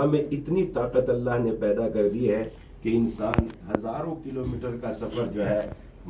ہوا میں اتنی طاقت اللہ نے پیدا کر دی ہے کہ انسان ہزاروں کلومیٹر کا سفر جو ہے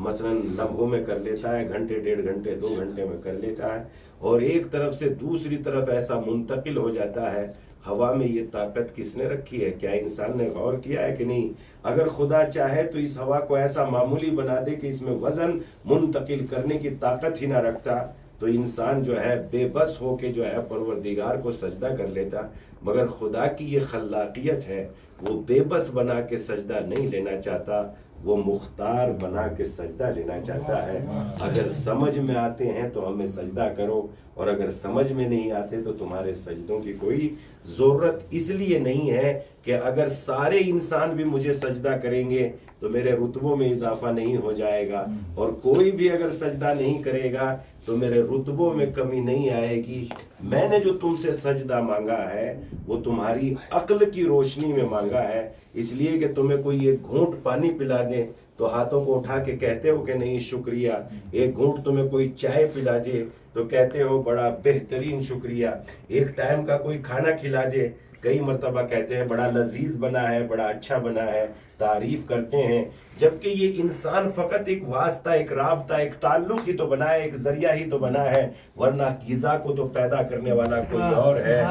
مثلاً لمحوں میں کر لیتا ہے، گھنٹے، 1.5 گھنٹے، 2 گھنٹے میں کر لیتا ہے، اور ایک طرف سے دوسری طرف ایسا منتقل ہو جاتا ہے۔ ہوا میں یہ طاقت کس نے رکھی ہے؟ کیا انسان نے غور کیا ہے کہ نہیں؟ اگر خدا چاہے تو اس ہوا کو ایسا معمولی بنا دے کہ اس میں وزن منتقل کرنے کی طاقت ہی نہ رکھتا تو انسان جو ہے بے بس ہو کے جو ہے پروردگار کو سجدہ کر لیتا، مگر خدا کی یہ خلاقیت ہے، وہ بے بس بنا کے سجدہ نہیں لینا چاہتا، وہ مختار بنا کے سجدہ لینا چاہتا ہے۔ اگر سمجھ میں آتے ہیں تو ہمیں سجدہ کرو، اور اگر سمجھ میں نہیں آتے تو تمہارے سجدوں کی کوئی ضرورت اس لیے نہیں ہے کہ اگر سارے انسان بھی مجھے سجدہ کریں گے تو میرے رتبوں میں اضافہ نہیں ہو جائے گا، اور کوئی بھی اگر سجدہ نہیں کرے گا تو میرے رتبوں میں کمی نہیں آئے گی۔ میں نے جو تم سے سجدہ مانگا ہے وہ تمہاری عقل کی روشنی میں مانگا ہے، اس لیے کہ تمہیں کوئی ایک گھونٹ پانی پلا دے تو ہاتھوں کو اٹھا کے کہتے ہو کہ نہیں شکریہ، ایک گھونٹ تمہیں کوئی چائے پلا دے تو کہتے ہو بڑا بہترین شکریہ، ایک ٹائم کا کوئی کھانا کھلا دے کئی مرتبہ کہتے ہیں بڑا لذیذ بنا ہے، بڑا اچھا بنا ہے، تعریف کرتے ہیں، جبکہ یہ انسان فقط ایک واسطہ، ایک رابطہ، ایک تعلق ہی تو بنا ہے، ایک ذریعہ ہی تو بنا ہے، ورنہ غذا کو تو پیدا کرنے والا کوئی اور ہے،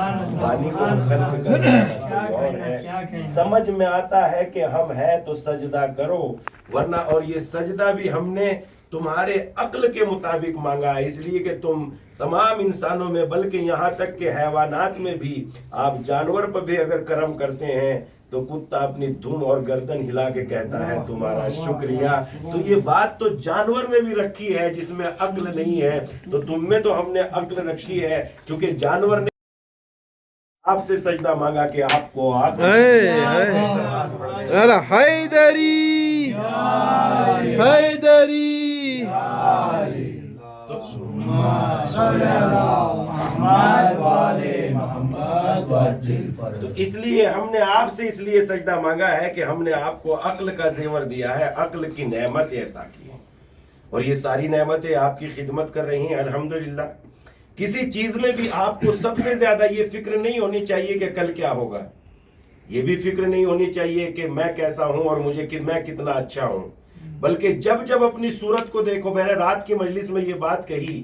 پانی کو خلق کرنے والا کوئی اور ہے۔ سمجھ میں آتا ہے کہ ہم ہیں تو سجدہ کرو، ورنہ اور یہ سجدہ بھی ہم نے تمہارے عقل کے مطابق مانگا ہے، اس لیے کہ تم تمام انسانوں میں بلکہ یہاں تک کہ حیوانات میں بھی آپ جانور پر بھی اگر کرم کرتے ہیں تو کتا اپنی دھم اور گردن ہلا کے کہتا ہے تمہارا شکریہ۔ تو یہ بات تو جانور میں بھی رکھی ہے جس میں عقل نہیں ہے، تو تم میں تو ہم نے عقل رکھی ہے، چونکہ جانور نے آپ سے سجدہ مانگا کہ آپ کو حیدری حیدری۔ تو اس لیے ہم نے آپ سے اس لیے سجدہ مانگا ہے کہ ہم نے آپ کو عقل کا زیور دیا ہے، عقل کی نعمت عطا کی ہے، اور یہ ساری نعمتیں آپ کی خدمت کر رہی ہیں الحمدللہ۔ کسی چیز میں بھی آپ کو سب سے زیادہ یہ فکر نہیں ہونی چاہیے کہ کل کیا ہوگا، یہ بھی فکر نہیں ہونی چاہیے کہ میں کیسا ہوں اور میں کتنا اچھا ہوں، بلکہ جب جب اپنی صورت کو دیکھو، میں نے رات کی مجلس میں یہ بات کہی،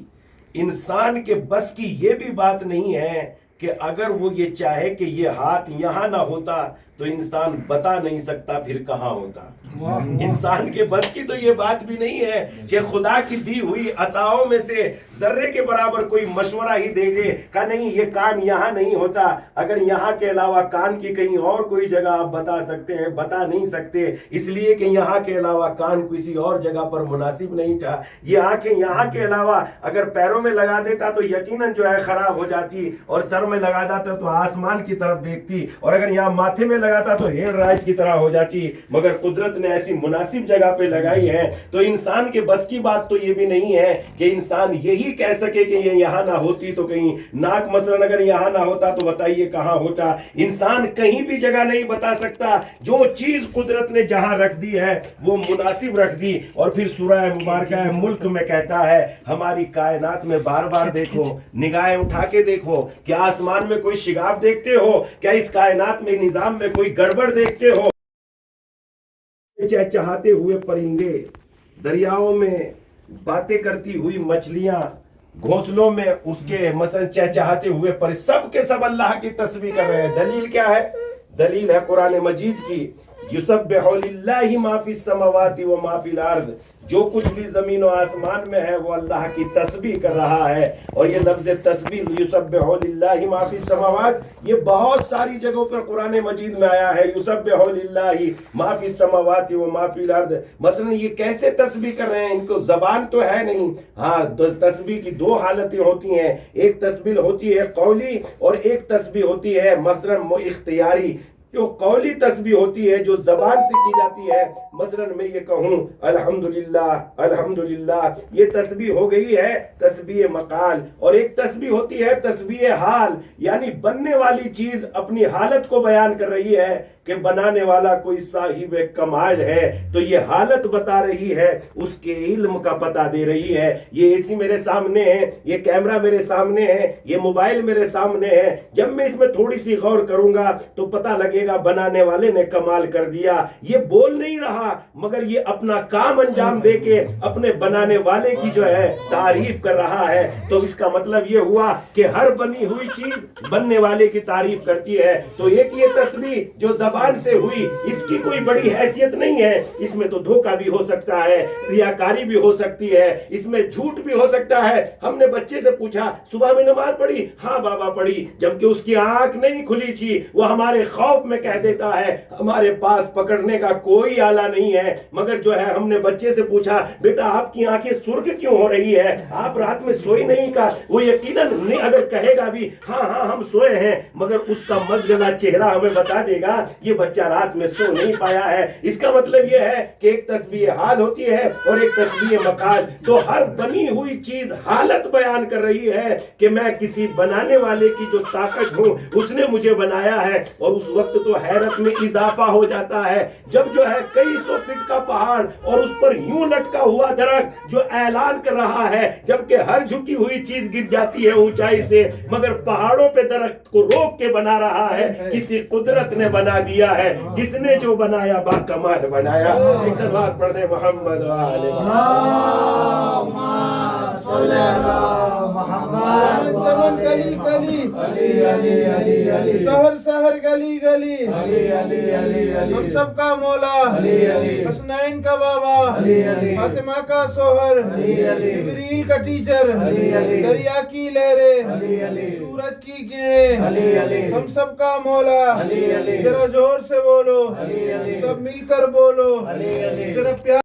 انسان کے بس کی یہ بھی بات نہیں ہے کہ اگر وہ یہ چاہے کہ یہ ہاتھ یہاں نہ ہوتا تو انسان بتا نہیں سکتا پھر کہاں ہوتا۔ انسان کے بس کی تو یہ بات بھی نہیں ہے کہ خدا کی دی ہوئی عطاؤں میں سے ذرے کے برابر کوئی مشورہ ہی دے دے کہ نہیں یہ کان یہاں نہیں ہوتا، اگر یہاں کے علاوہ کان کی کہیں اور کوئی جگہ آپ بتا سکتے ہیں، بتا نہیں سکتے، اس لیے کہ یہاں کے علاوہ کان کسی اور جگہ پر مناسب نہیں تھا۔ یہ آنکھیں یہاں کے علاوہ اگر پیروں میں لگا دیتا تو یقیناً جو ہے خراب ہو جاتی، اور سر میں لگا دیتا تو آسمان کی طرف دیکھتی، اور اگر یہاں ماتھے میں لگاتا تو ہیل رائج کی طرح ہو جاتی، مگر قدرت نے ایسی مناسب جگہ پہ لگائی ہے۔ تو انسان کے بس کی بات تو یہ بھی نہیں ہے کہ انسان یہی کہہ سکے کہ یہ یہاں نہ ہوتی تو کہیں ناک مثلاً اگر یہاں نہ ہوتا تو بتائیے کہاں ہوتا۔ انسان کہیں بھی جگہ نہیں بتا سکتا، جو چیز قدرت نے جہاں رکھ دی ہے وہ مناسب رکھ دی۔ اور پھر سورہ مبارکہ ملک میں کہتا ہے ہماری کائنات میں بار بار دیکھو، نگاہیں اٹھا کے دیکھو، کیا آسمان میں کوئی شگاف دیکھتے ہو؟ کیا اس کائنات میں نظام میں کوئی گڑبڑ دیکھتے ہو؟ چہچہاتے ہوئے پرندے، دریاؤں میں باتیں کرتی ہوئی مچھلیاں، گھونسلوں میں اس کے مثلا چہچہاتے ہوئے پر سب کے سب اللہ کی تسبیح کر رہے ہیں۔ دلیل کیا ہے؟ دلیل ہے قرآن مجید کی، یسبح للہ ما فی السماوات و ما فی الارض، جو کچھ بھی زمین و آسمان میں ہے وہ اللہ کی تسبیح کر رہا ہے۔ اور یہ لفظ تسبیح یسبح للہ ما فی السماوات، یہ بہت ساری جگہوں پر قرآن مجید میں آیا ہے، یسبح للہ ما فی السماوات و ما فی الارض۔ مثلا یہ کیسے تسبیح کر رہے ہیں؟ ان کو زبان تو ہے نہیں۔ ہاں، تسبیح کی دو حالتیں ہوتی ہیں، ایک تسبیح ہوتی ہے قولی اور ایک تسبیح ہوتی ہے مثلا اختیاری۔ جو قولی تسبیح ہوتی ہے جو زبان سے کی جاتی ہے، مثلا میں یہ کہوں الحمدللہ الحمدللہ، یہ تسبیح ہو گئی ہے تسبیح مقال، اور ایک تسبیح ہوتی ہے تسبیح حال، یعنی بننے والی چیز اپنی حالت کو بیان کر رہی ہے کہ بنانے والا کوئی صاحب کمال ہے تو یہ حالت بتا رہی ہے، اس کے علم کا پتہ دے رہی ہے۔ یہ اے سی میرے سامنے ہے، یہ کیمرہ میرے سامنے ہے، یہ موبائل میرے سامنے ہے، جب میں اس میں تھوڑی سی غور کروں گا تو پتہ لگے گا بنانے والے نے کمال کر دیا۔ یہ بول نہیں رہا مگر یہ اپنا کام انجام دے کے اپنے بنانے والے کی جو ہے تعریف کر رہا ہے۔ تو اس کا مطلب یہ ہوا کہ ہر بنی ہوئی چیز بننے والے کی تعریف کرتی ہے۔ تو ایک یہ تسبیح جو زبان سے ہوئی اس کی کوئی بڑی حیثیت نہیں ہے، اس میں تو دھوکہ بھی ہو سکتا ہے، ریاکاری بھی ہو سکتی ہے، اس میں جھوٹ بھی ہو سکتا ہے۔ ہم نے بچے سے پوچھا صبح میں نماز پڑھی؟ ہاں بابا پڑھی، جبکہ اس کی آنکھ نہیں کھلی تھی، وہ ہمارے خوف میں کہہ دیتا ہے ہمارے پاس پکڑنے کا کوئی آلہ نہیں ہے۔ مگر جو ہے ہم نے بچے سے پوچھا بیٹا آپ کی آنکھیں سرخ کیوں ہو رہی ہے، آپ رات میں سوئی نہیں کا؟ وہ یقیناً نہیں اگر کہے گا بھی ہاں ہم سوئے ہیں، مگر اس کا مزگلا چہرہ ہمیں بتا دے گا یہ بچہ رات میں سو نہیں پایا ہے۔ اس کا مطلب یہ ہے کہ ایک تسبیح حال ہوتی ہے اور ایک تسبیح مقال۔ تو ہر بنی ہوئی چیز حالت بیان کر رہی ہے کہ میں کسی بنانے والے کی جو طاقت ہوں، اس نے مجھے بنایا ہے۔ اور اس وقت تو حیرت میں اضافہ ہو جاتا ہے جب جو ہے کئی سو فٹ کا پہاڑ اور اس پر یوں لٹکا ہوا درخت جو اعلان کر رہا ہے، جبکہ ہر جھکی ہوئی چیز گر جاتی ہے اونچائی سے، مگر پہاڑوں پہ درخت کو روک کے بنا رہا ہے، کسی قدرت نے بنا دیا ہے، جس نے جو بنایا با کمال بنایا۔ ایک صلوات پڑھنے محمد و آل محمد۔ چمن گلی گلی، شہر شہر گلی گلی، ہم سب کا مولا، حسنین کا بابا، فاطمہ کا شوہر، جبریل کا ٹیچر، دریا کی لہریں، سورج کی کرنیں، ہم سب کا مولا۔ ذرا زور سے بولو، سب مل کر بولو، ذرا پیار۔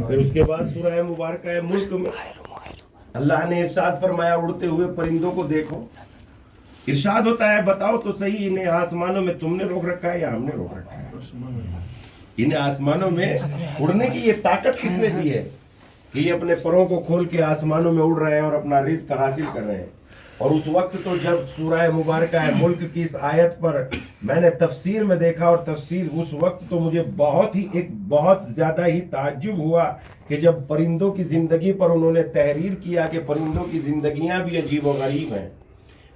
پھر اس کے بعد سورہ مبارکہ ملک میں اللہ نے ارشاد فرمایا اڑتے ہوئے پرندوں کو دیکھو۔ ارشاد ہوتا ہے بتاؤ تو صحیح انہیں آسمانوں میں تم نے روک رکھا ہے یا ہم نے روک رکھا ہے؟ انہیں آسمانوں میں اڑنے کی یہ طاقت کس نے دی ہے کہ یہ اپنے پروں کو کھول کے آسمانوں میں اڑ رہے ہیں اور اپنا رزق حاصل کر رہے ہیں؟ اور اس وقت تو جب سورہ مبارکہ ملک کی اس آیت پر میں نے تفسیر میں دیکھا، اور تفسیر اس وقت تو مجھے بہت زیادہ ہی تعجب ہوا کہ جب پرندوں کی زندگی پر انہوں نے تحریر کیا کہ پرندوں کی زندگیاں بھی عجیب و غریب ہیں،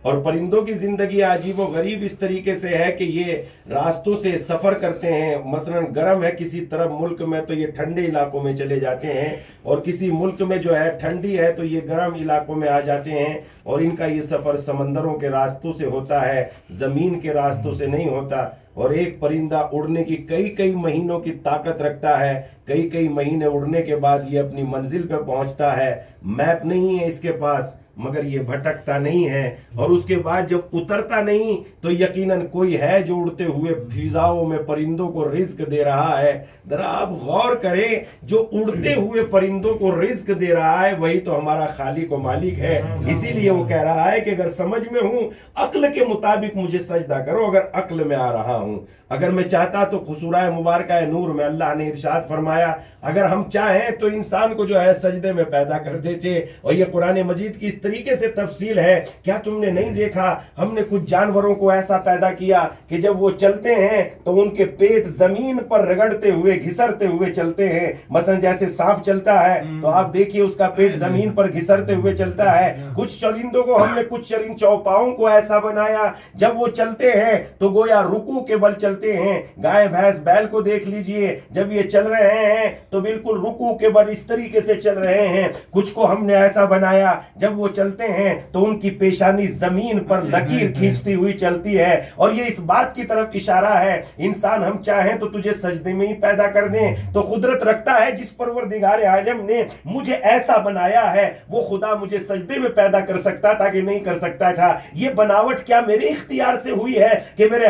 اور پرندوں کی زندگی عجیب و غریب اس طریقے سے ہے کہ یہ راستوں سے سفر کرتے ہیں، مثلا گرم ہے کسی طرف ملک میں تو یہ ٹھنڈے علاقوں میں چلے جاتے ہیں، اور کسی ملک میں جو ہے ٹھنڈی ہے تو یہ گرم علاقوں میں آ جاتے ہیں، اور ان کا یہ سفر سمندروں کے راستوں سے ہوتا ہے، زمین کے راستوں سے نہیں ہوتا۔ اور ایک پرندہ اڑنے کی کئی مہینوں کی طاقت رکھتا ہے، کئی مہینے اڑنے کے بعد یہ اپنی منزل پہ پہنچتا ہے، میپ نہیں ہے اس کے پاس مگر یہ بھٹکتا نہیں ہے، اور اس کے بعد جب اترتا نہیں تو یقیناً کوئی ہے جو اڑتے ہوئے فضاؤں میں پرندوں کو رزق دے رہا ہے۔ ذرا آپ غور کریں، جو اڑتے ہوئے پرندوں کو رزق دے رہا ہے وہی تو ہمارا خالق و مالک ہے۔ اسی لیے وہ کہہ رہا ہے کہ اگر سمجھ میں ہوں عقل کے مطابق مجھے سجدہ کرو، اگر عقل میں آ رہا ہوں۔ اگر میں چاہتا تو سورہ مبارکہ نور میں اللہ نے ارشاد فرمایا اگر ہم چاہیں تو انسان کو جو ہے سجدے میں پیدا کر دیتے، اور یہ قرآن مجید کی اس طریقے سے تفصیل ہے۔ کیا تم نے نہیں دیکھا ہم نے کچھ جانوروں کو ایسا پیدا کیا کہ جب وہ چلتے ہیں تو ان کے پیٹ زمین پر رگڑتے ہوئے گھسرتے ہوئے چلتے ہیں، مثلا جیسے سانپ چلتا ہے تو آپ دیکھیے اس کا پیٹ زمین پر گھسرتے ہوئے چلتا ہے۔ کچھ چرندوں کو ہم نے کچھ چرند چوپاؤں کو ایسا بنایا جب وہ چلتے ہیں تو گویا رکوع کے بل چلتے ہیں۔ گائے بھینس بیل کو دیکھ لیجئے، جب یہ چل رہے ہیں تو بالکل رکوع کے بل اس طریقے سے چل رہے ہیں۔ کچھ کو ہم نے ایسا بنایا جب وہ چلتے ہیں تو ان کی پیشانی زمین پر لکیر کھینچتی ہوئی چلتی ہے، اور یہ اس بات کی طرف اشارہ ہے انسان ہم چاہیں تو تجھے سجدے میں ہی پیدا کر دیں تو قدرت رکھتا ہے جس پروردگار عالم نے مجھے ایسا بنایا ہے وہ خدا مجھے سجدے میں پیدا کر سکتا تھا کہ نہیں کر سکتا تھا؟ یہ بناوٹ کیا میرے اختیار سے ہوئی ہے کہ میرے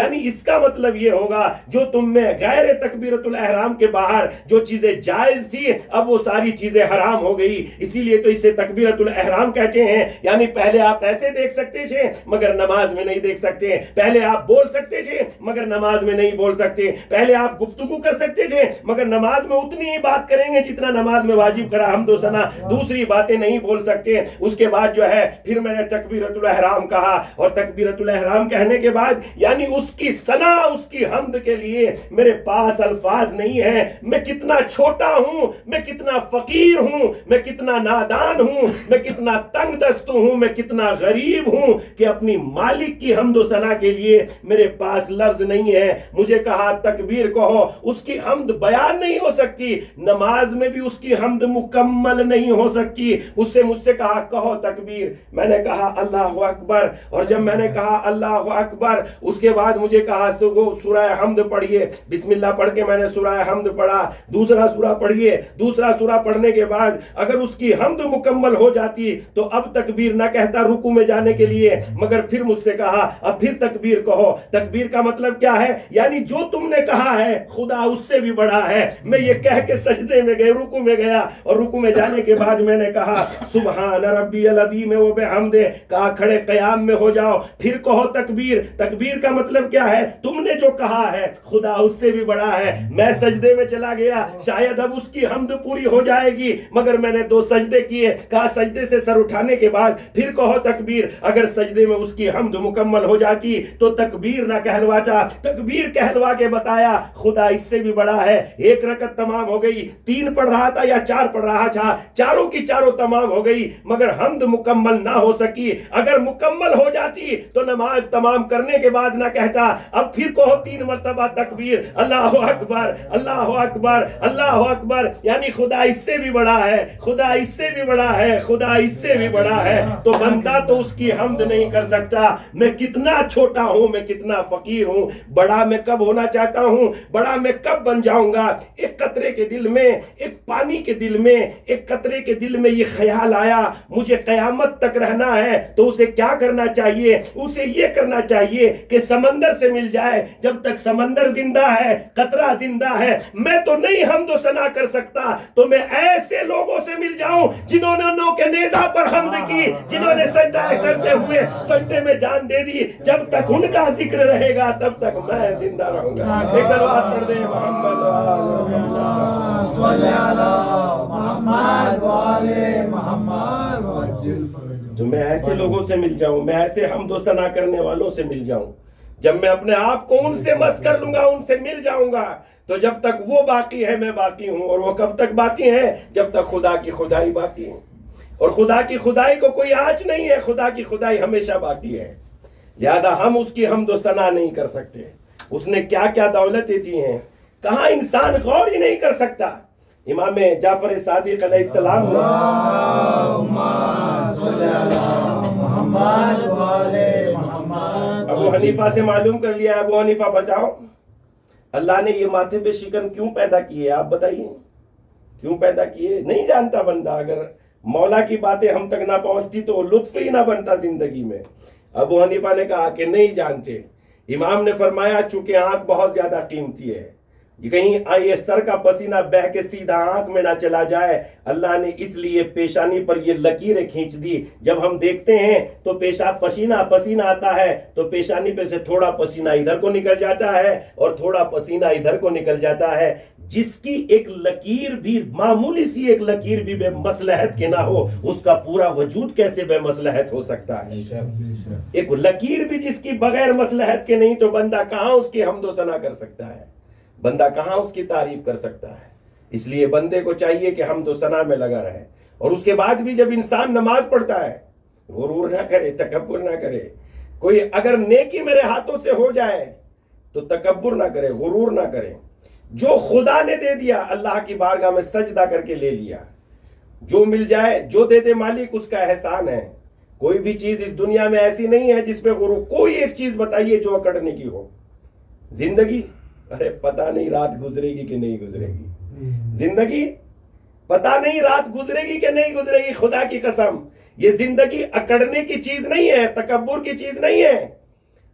یعنی اس کا مطلب یہ ہوگا جو تم میں غیر تکبیرۃ الاحرام کے باہر جو چیزیں جائز تھی اب وہ ساری چیزیں حرام ہو گئی، اسی لیے تو اسے تکبیرۃ الاحرام کہتے ہیں۔ یعنی پہلے آپ ایسے دیکھ سکتے تھے مگر نماز میں نہیں دیکھ سکتے، پہلے آپ بول سکتے تھے مگر نماز میں نہیں بول سکتے، پہلے آپ گفتگو کر سکتے تھے مگر نماز میں اتنی ہی بات کریں گے جتنا نماز میں واجب کرا حمد و ثنا، دوسری باتیں نہیں بول سکتے۔ اس کے بعد جو ہے پھر میں نے تکبیرۃ الاحرام کہا، اور تکبیرۃ الاحرام کہنے کے بعد یعنی اس کی ثنا، اس کی حمد کے لیے میرے پاس الفاظ نہیں ہے۔ میں کتنا چھوٹا ہوں، میں کتنا فقیر ہوں، میں کتنا نادان ہوں، میں کتنا تنگ دست ہوں، میں کتنا غریب ہوں کہ اپنی مالک کی حمد و ثنا کے لیے میرے پاس لفظ نہیں ہے۔ مجھے کہا تکبیر کہو، اس کی حمد بیان نہیں ہو سکتی، نماز میں بھی اس کی حمد مکمل نہیں ہو سکتی۔ اس سے مجھ سے کہا کہو تکبیر، میں نے کہا اللہ اکبر، اور جب میں نے کہا اللہ اکبر اس کے بعد مجھے کہا سورہ حمد پڑھیے، بسم اللہ پڑھ کے میں نے سورہ حمد پڑھا، دوسرا سورہ پڑھیے، دوسرا سورہ پڑھنے کے بعد اگر اس کی حمد مکمل ہو جاتی تو اب تکبیر نہ کہتا رکوع میں جانے کے لیے، مگر پھر مجھ سے کہا اب پھر تکبیر کہو۔ تکبیر کا مطلب کیا ہے؟ یعنی جو تم نے کہا ہے خدا اس سے بھی بڑا ہے۔ میں یہ کہہ کے سجدے میں گئے، رکوع میں گیا، اور رکوع میں جانے کے بعد میں نے کہا سبحان ربی العظیم و بحمدہ، کہا کھڑے قیام میں ہو جاؤ، پھر کہو تکبیر۔ تکبیر کا مطلب کیا ہے؟ تم نے جو کہا ہے خدا اس سے بھی بڑا ہے۔ میں سجدے میں چلا گیا، شاید اب اس کی حمد پوری ہو جائے گی، مگر میں نے 2 سجدے کیے، کہا سجدے سے سر اٹھانے کے بعد پھر کہو تکبیر۔ اگر سجدے میں اس کی حمد مکمل ہو جاتی تو تکبیر نہ کہلواتا، تکبیر کہلوا کے بتایا خدا اس سے بھی بڑا ہے۔ 1 رکعت تمام ہو گئی، 3 پڑھ رہا تھا یا 4 پڑھ رہا تھا، چاروں کی چاروں تمام ہو گئی، مگر حمد مکمل نہ ہو سکی۔ اگر مکمل ہو جاتی تو نماز تمام کرنے کے بعد نہ کہتا اب پھر کہو 3 مرتبہ تکبیر، اللہ اکبر اللہ اکبر اللہ اکبر، یعنی خدا اس سے بھی بڑا ہے، خدا اس سے بھی بڑا ہے، خدا اس سے بھی بڑا ہے۔ تو بندہ تو اس کی حمد نہیں کر سکتا۔ میں کتنا چھوٹا ہوں، میں کتنا فقیر ہوں، بڑا میں کب ہونا چاہتا ہوں، بڑا میں کب بن جاؤں گا۔ ایک قطرے کے دل میں، ایک پانی کے دل میں، ایک قطرے کے دل میں یہ خیال آیا مجھے قیامت تک رہنا ہے تو اسے کیا کرنا چاہیے؟ اسے یہ کرنا چاہیے کہ سمندر سے مل جائے۔ جب تک سمندر زندہ ہے، قطرہ زندہ ہے، میں تو نہیں حمد و ثنا کر سکتا، تو میں ایسے لوگوں سے مل جاؤں جنہوں نے نوک نیزہ پر حمد کی، جنہوں نے سجدہ کرتے ہوئے سجدے میں جان دے دی۔ جب تک ان کا ذکر رہے گا تب تک میں زندہ رہوں گا۔ ایک صلوات پڑھ دیں محمد صلی علی محمد وآل محمد وعجل فرجہ۔ تو میں ایسے لوگوں سے مل جاؤں، میں ایسے حمد و ثنا کرنے والوں سے مل جاؤں، جب میں اپنے آپ کو ان سے مس کر لوں گا، ان سے مل جاؤں گا، تو جب تک وہ باقی ہے میں باقی ہوں۔ اور وہ کب تک باقی ہے؟ جب تک خدا کی خدائی باقی ہے۔ اور خدا کی خدائی کو کوئی آنچ نہیں ہے، خدا کی خدائی ہمیشہ باقی ہے، لہذا ہم اس کی حمد و ثنا نہیں کر سکتے۔ اس نے کیا کیا دولتیں دی ہیں، کہاں انسان غور ہی نہیں کر سکتا۔ امام جعفر صادق علیہ السلام نے ابو حنیفہ سے معلوم کر لیا، ابو حنیفہ بتاؤ اللہ نے یہ ماتھے پہ شکن کیوں پیدا کی ہے؟ آپ بتائیے کیوں پیدا کیے؟ نہیں جانتا بندہ۔ اگر مولا کی باتیں ہم تک نہ پہنچتی تو لطف ہی نہ بنتا زندگی میں۔ ابو حنیفہ نے کہا کہ نہیں جانتے۔ امام نے فرمایا چونکہ آنکھ بہت زیادہ قیمتی ہے، کہیں یہ سر کا پسینہ بہ کے سیدھا آنکھ میں نہ چلا جائے، اللہ نے اس لیے پیشانی پر یہ لکیریں کھینچ دی۔ جب ہم دیکھتے ہیں تو پیشاب پسینہ آتا ہے تو پیشانی پہ سے تھوڑا پسینہ ادھر کو نکل جاتا ہے اور تھوڑا پسینہ ادھر کو نکل جاتا ہے۔ جس کی ایک لکیر بھی، معمولی سی ایک لکیر بھی بے مصلحت کے نہ ہو، اس کا پورا وجود کیسے بے مصلحت ہو سکتا ہے؟ ایک لکیر بھی جس کی بغیر مصلحت کے نہیں، تو بندہ کہاں اس کی حمد و ثنا کر سکتا ہے؟ بندہ کہاں اس کی تعریف کر سکتا ہے؟ اس لیے بندے کو چاہیے کہ حمد و ثنا میں لگا رہے، اور اس کے بعد بھی جب انسان نماز پڑھتا ہے غرور نہ کرے، تکبر نہ کرے۔ کوئی اگر نیکی میرے ہاتھوں سے ہو جائے تو تکبر نہ کرے، غرور نہ کرے۔ جو خدا نے دے دیا اللہ کی بارگاہ میں سجدہ کر کے لے لیا، جو مل جائے، جو دے دے مالک اس کا احسان ہے۔ کوئی بھی چیز اس دنیا میں ایسی نہیں ہے جس پہ غرور۔ کوئی ایک چیز بتائیے جو اکڑنے کی ہو۔ زندگی، ارے پتہ نہیں رات گزرے گی کہ نہیں گزرے گی۔ زندگی پتہ نہیں رات گزرے گی کہ نہیں گزرے گی۔ خدا کی قسم یہ زندگی اکڑنے کی چیز نہیں ہے، تکبر کی چیز نہیں ہے۔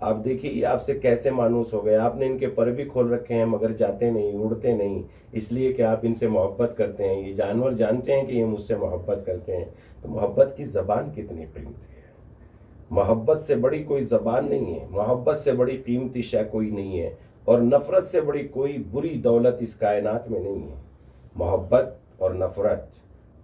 آپ دیکھیے یہ آپ سے کیسے مانوس ہو گئے. آپ نے ان کے پر بھی کھول رکھے ہیں مگر جاتے نہیں, اڑتے نہیں, اس لیے کہ آپ ان سے محبت کرتے ہیں. یہ جانور جانتے ہیں کہ یہ مجھ سے محبت کرتے ہیں. تو محبت کی زبان کتنی قیمتی ہے. محبت سے بڑی کوئی زبان نہیں ہے, محبت سے بڑی قیمتی شے کوئی نہیں ہے, اور نفرت سے بڑی کوئی بری دولت اس کائنات میں نہیں ہے. محبت اور نفرت,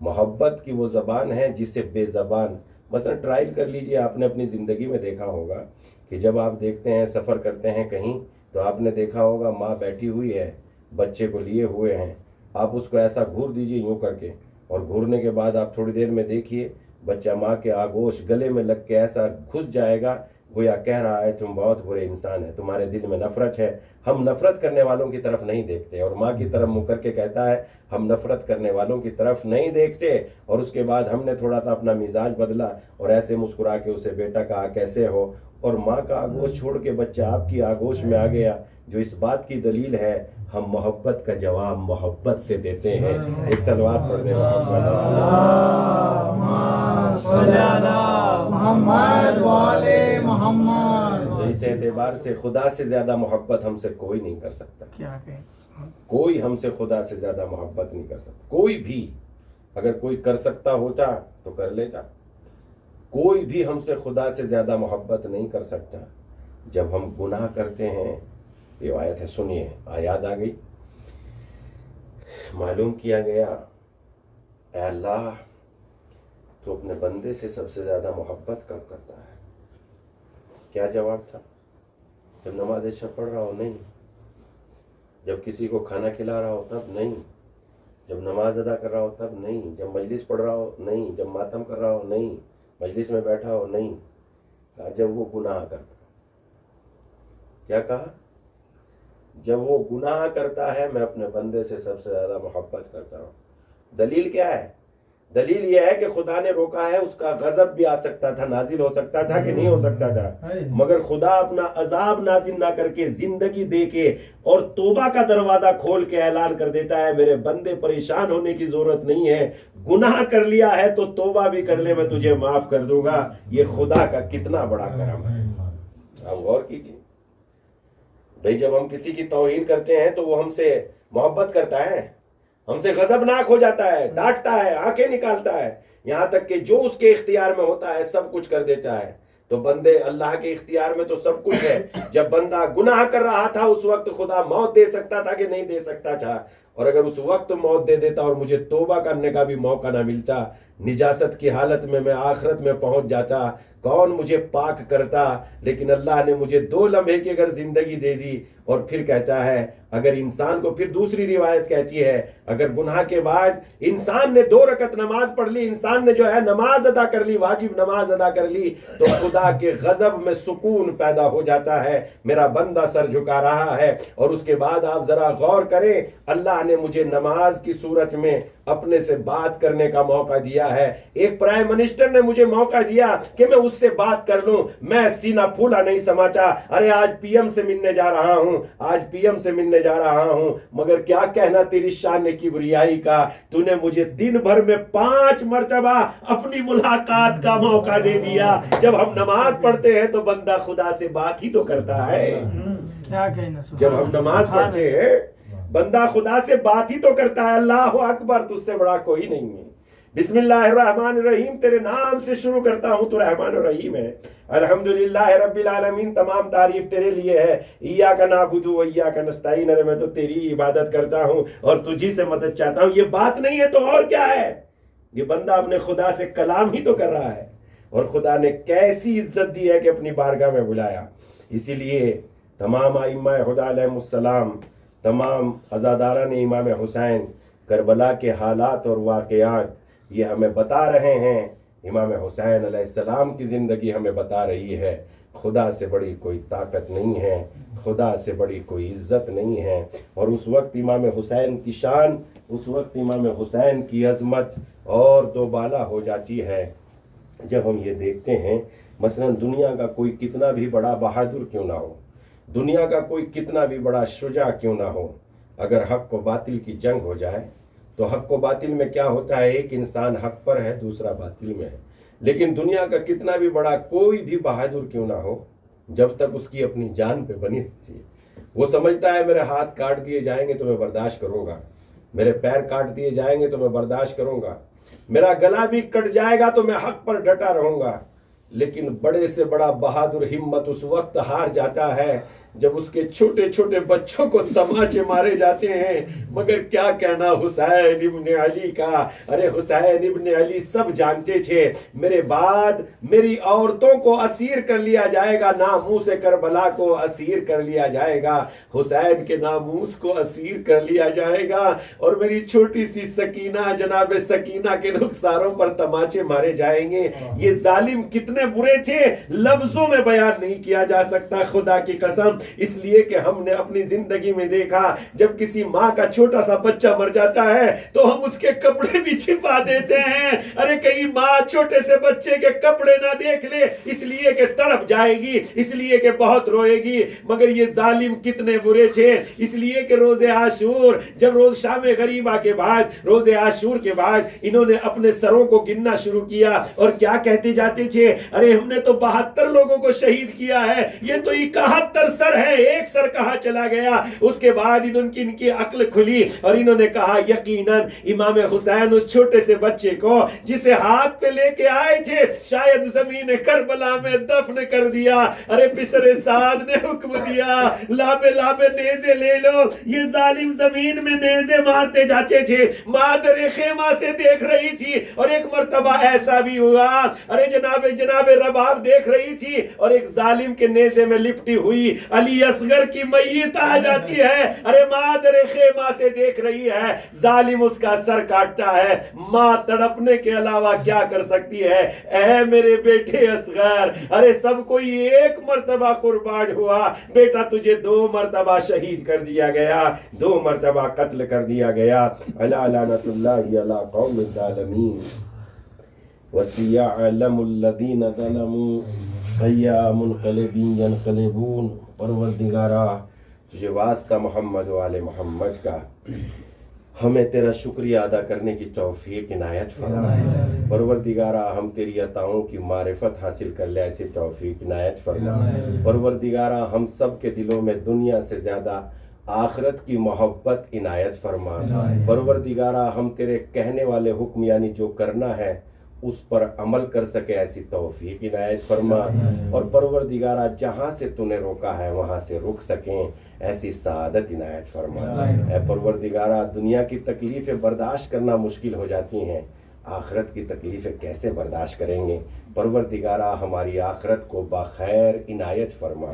محبت کی وہ زبان ہے جسے بے زبان, مثلا ٹرائل کر لیجئے. آپ نے اپنی زندگی میں دیکھا ہوگا کہ جب آپ دیکھتے ہیں سفر کرتے ہیں کہیں, تو آپ نے دیکھا ہوگا ماں بیٹھی ہوئی ہے, بچے کو لیے ہوئے ہیں, آپ اس کو ایسا گھور دیجئے یوں کر کے, اور گھورنے کے بعد آپ تھوڑی دیر میں دیکھیے بچہ ماں کے آگوش گلے میں لگ کے ایسا گھس جائے گا گویا کہہ رہا ہے تم بہت برے انسان ہیں, تمہارے دل میں نفرت ہے. ہم نفرت کرنے والوں کی طرف نہیں دیکھتے, اور ماں کی طرف منہ کر کے کہتا ہے ہم نفرت کرنے والوں کی طرف نہیں دیکھتے. اور اس کے بعد ہم نے تھوڑا سا اپنا مزاج بدلا اور ایسے مسکرا کے اسے بیٹا کہا کیسے ہو, اور ماں کا آگوش چھوڑ کے بچہ آپ کی آگوش میں آ گیا, جو اس بات کی دلیل ہے ہم محبت کا جواب محبت سے دیتے ہیں. ایک صلوات پڑھ دیں محمد والے محمد. تو اس اعتبار سے خدا سے زیادہ محبت ہم سے کوئی نہیں کر سکتا. کیا کہیں, کوئی ہم سے خدا سے زیادہ محبت نہیں کر سکتا. کوئی بھی, اگر کوئی کر سکتا ہوتا تو کر لیتا. کوئی بھی ہم سے خدا سے زیادہ محبت نہیں کر سکتا. جب ہم گناہ کرتے ہیں, یہ آیت ہے سنیے, آیات آ گئی, معلوم کیا گیا اے اللہ تو اپنے بندے سے سب سے زیادہ محبت کب کرتا ہے. کیا جواب تھا؟ جب نماز عشاء پڑھ رہا ہو نہیں, جب کسی کو کھانا کھلا رہا ہو تب نہیں, جب نماز ادا کر رہا ہو تب نہیں, جب مجلس پڑھ رہا ہو نہیں, جب ماتم کر رہا ہو نہیں, مجلس میں بیٹھا ہو نہیں. کہا جب وہ گناہ کرتا. کیا کہا؟ جب وہ گناہ کرتا ہے میں اپنے بندے سے سب سے زیادہ محبت کرتا ہوں. دلیل کیا ہے؟ دلیل یہ ہے کہ خدا نے روکا ہے, اس کا غضب بھی آ سکتا تھا, نازل ہو سکتا تھا کہ نہیں ہو سکتا تھا, مگر خدا اپنا عذاب نازل نہ کر کے زندگی دے کے اور توبہ کا دروازہ کھول کے اعلان کر دیتا ہے میرے بندے پریشان ہونے کی ضرورت نہیں ہے, گناہ کر لیا ہے تو توبہ بھی کر لے, میں تجھے معاف کر دوں گا. یہ خدا کا کتنا بڑا کرم ہے. آپ غور کیجیے بھئی, جب ہم کسی کی توہین کرتے ہیں تو وہ ہم سے محبت کرتا ہے, ہم سے غضبناک ہو جاتا ہے, ڈانٹتا ہے, آنکھیں نکالتا ہے, یہاں تک کہ جو اس کے اختیار میں ہوتا ہے سب کچھ کر دیتا ہے. تو بندے اللہ کے اختیار میں تو سب کچھ ہے. جب بندہ گناہ کر رہا تھا اس وقت خدا موت دے سکتا تھا کہ نہیں دے سکتا تھا, اور اگر اس وقت موت دے دیتا اور مجھے توبہ کرنے کا بھی موقع نہ ملتا, نجاست کی حالت میں آخرت میں پہنچ جاتا, کون مجھے پاک کرتا. لیکن اللہ نے مجھے 2 لمحے کی اگر زندگی دے دی, اور پھر کہتا ہے اگر انسان کو, پھر دوسری روایت کہتی ہے اگر گناہ کے بعد انسان نے 2 رکعت نماز پڑھ لی, انسان نے جو ہے نماز ادا کر لی, واجب نماز ادا کر لی, تو خدا کے غضب میں سکون پیدا ہو جاتا ہے, میرا بندہ سر جھکا رہا ہے. اور اس کے بعد آپ ذرا غور کریں, اللہ نے مجھے نماز کی صورت میں اپنے سے بات کرنے کا موقع دیا ہے. ایک پرائم منسٹر نے مجھے موقع دیا کہ میں اس سے بات کر لوں, میں سینہ پھولا نہیں سماچا, ارے آج پی ایم سے ملنے جا رہا ہوں, آج پی ایم سے ملنے جا رہا ہوں. مگر کیا کہنا تیری شان کبریائی کا, تو نے مجھے دن بھر میں 5 مرتبہ اپنی ملاقات کا موقع دے دیا. جب ہم نماز پڑھتے ہیں تو بندہ خدا سے بات ہی تو کرتا ہے. کیا کہنا, جب ہم نماز پڑھتے ہیں بندہ خدا سے بات ہی تو کرتا ہے. اللہ اکبر, تجھ سے بڑا کوئی نہیں ہے. بسم اللہ الرحمن الرحیم, تیرے نام سے شروع کرتا ہوں, تو رحمان الرحیم ہے. الحمدللہ رب العالمین, تمام تعریف تیرے لیے ہے. ایاک نعبد و ایاک نستعین, ارے میں تو تیری عبادت کرتا ہوں اور تجھی سے مدد چاہتا ہوں. یہ بات نہیں ہے تو اور کیا ہے؟ یہ بندہ اپنے خدا سے کلام ہی تو کر رہا ہے, اور خدا نے کیسی عزت دی ہے کہ اپنی بارگاہ میں بلایا. اسی لیے تمام ائمہ ہدی علیہم السلام, تمام عزاداران امام حسین, کربلا کے حالات اور واقعات یہ ہمیں بتا رہے ہیں. امام حسین علیہ السلام کی زندگی ہمیں بتا رہی ہے خدا سے بڑی کوئی طاقت نہیں ہے, خدا سے بڑی کوئی عزت نہیں ہے. اور اس وقت امام حسین کی شان, اس وقت امام حسین کی عظمت اور دو بالا ہو جاتی ہے جب ہم یہ دیکھتے ہیں مثلا دنیا کا کوئی کتنا بھی بڑا بہادر کیوں نہ ہو, دنیا کا کوئی کتنا بھی بڑا شجاع کیوں نہ ہو, اگر حق و باطل کی جنگ ہو جائے تو حق و باطل میں کیا ہوتا ہے, ایک انسان حق پر ہے دوسرا باطل میں ہے. لیکن دنیا کا کتنا بھی بڑا کوئی بھی بہادر کیوں نہ ہو, جب تک اس کی اپنی جان پہ بنی رہتی ہے۔ وہ سمجھتا ہے میرے ہاتھ کاٹ دیے جائیں گے تو میں برداشت کروں گا، میرے پیر کاٹ دیے جائیں گے تو میں برداشت کروں گا، میرا گلا بھی کٹ جائے گا تو میں حق پر ڈٹا رہوں گا۔ لیکن بڑے سے بڑا بہادر ہمت اس وقت ہار جاتا ہے جب اس کے چھوٹے چھوٹے بچوں کو تماچے مارے جاتے ہیں۔ مگر کیا کہنا حسین ابن علی کا، ارے حسین ابن علی سب جانتے تھے میرے بعد میری عورتوں کو اسیر کر لیا جائے گا، ناموس کربلا کو اسیر کر لیا جائے گا، حسین کے ناموس کو اسیر کر لیا جائے گا، اور میری چھوٹی سی سکینہ، جناب سکینہ کے رخساروں پر تماچے مارے جائیں گے۔ یہ ظالم کتنے برے تھے لفظوں میں بیان نہیں کیا جا سکتا، خدا کی قسم، اس لیے کہ ہم نے اپنی زندگی میں دیکھا جب کسی ماں کا چھوٹا سا بچہ مر جاتا ہے تو ہم اس کے کپڑے بھی چھپا دیتے ہیں۔ ارے کہیں ماں چھوٹے سے بچے کے کپڑے نہ دیکھ لے، اس لیے کہ تڑپ جائے گی، اس لیے کہ بہت روئے گی۔ مگر یہ ظالم کتنے برے تھے، اس لیے کہ روز عاشور، جب روز شام غریبہ کے بعد، روز عاشور کے بعد انہوں نے اپنے سروں کو گننا شروع کیا اور کیا کہتے جاتے تھے، ارے ہم نے تو 72 لوگوں کو شہید کیا ہے، یہ تو 71 سر ہے، ایک سر کہاں چلا گیا؟ اس کے بعد ان کی عقل کھلی اور انہوں نے کہا یقیناً امام حسین اس چھوٹے سے بچے کو جسے ہاتھ پہ لے کے آئے تھے شاید زمین کربلا میں دفن کر دیا۔ ارے پسر سعد نے حکم دیا لابے لابے نیزے لے لو۔ یہ ظالم زمین میں نیزے مارتے جاتے تھے، مادر خیمہ سے دیکھ رہی تھی، اور ایک مرتبہ ایسا بھی ہوا، ارے جناب رباب دیکھ رہی تھی اور ایک ظالم کے نیزے میں لپٹی ہوئی علی اصغر کی میت آ جاتی ہے، ارے مادر خیمہ سے دیکھ رہی ہے، ظالم اس کا سر کاٹتا ہے، ماں تڑپنے کے علاوہ کیا کر سکتی ہے؟ اے میرے بیٹے اصغر، ارے سب کوئی ایک مرتبہ قربان ہوا، بیٹا تجھے 2 مرتبہ شہید کر دیا گیا، 2 مرتبہ قتل کر دیا گیا۔ الا لعنت اللہ علی قوم الظالمین وسيعلم الذين ظلموا أي منقلب ينقلبون۔ پروردگارا تجھے واسطہ محمد و آل محمد کا، ہمیں تیرا شکریہ ادا کرنے کی توفیق عنایت فرما۔ پروردگارا ہم تیری عطاؤں کی معرفت حاصل کر لے، ایسی توفیق عنایت فرما۔ پروردگارا ہم سب کے دلوں میں دنیا سے زیادہ آخرت کی محبت عنایت فرما۔ پروردگارا ہم تیرے کہنے والے حکم یعنی جو کرنا ہے اس پر عمل کر سکے، ایسی توفیق عنایت فرما، اور پروردگارا جہاں سے تو نے روکا ہے وہاں سے رک سکیں، ایسی سعادت عنایت فرما۔ اے پروردگارا دنیا کی تکلیفیں برداشت کرنا مشکل ہو جاتی ہیں، آخرت کی تکلیفیں کیسے برداشت کریں گے؟ پروردگارا ہماری آخرت کو بخیر عنایت فرما۔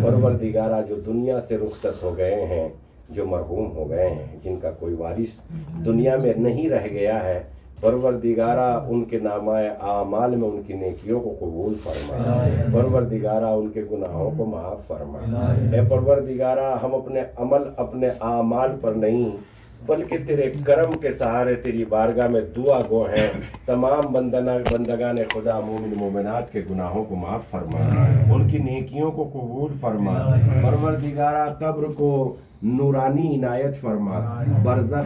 پروردگارا جو دنیا سے رخصت ہو گئے ہیں، جو مرحوم ہو گئے ہیں، جن کا کوئی وارث دنیا میں نہیں رہ گیا ہے، پروردگارا ان کے نامہ اعمال میں ان کی نیکیوں کو قبول فرما۔ پروردگارا ان کے گناہوں کو معاف فرما۔ اے پروردگارا ہم اپنے عمل اپنے اعمال پر نہیں بلکہ تیرے کرم کے سہارے تیری بارگاہ میں دعا گو ہیں، تمام بندگان خدا مومن مومنات کے گناہوں کو معاف فرما، ان کی نیکیوں کو قبول فرما۔ پروردگارا قبر کو نورانی عنایت فرما، برزخ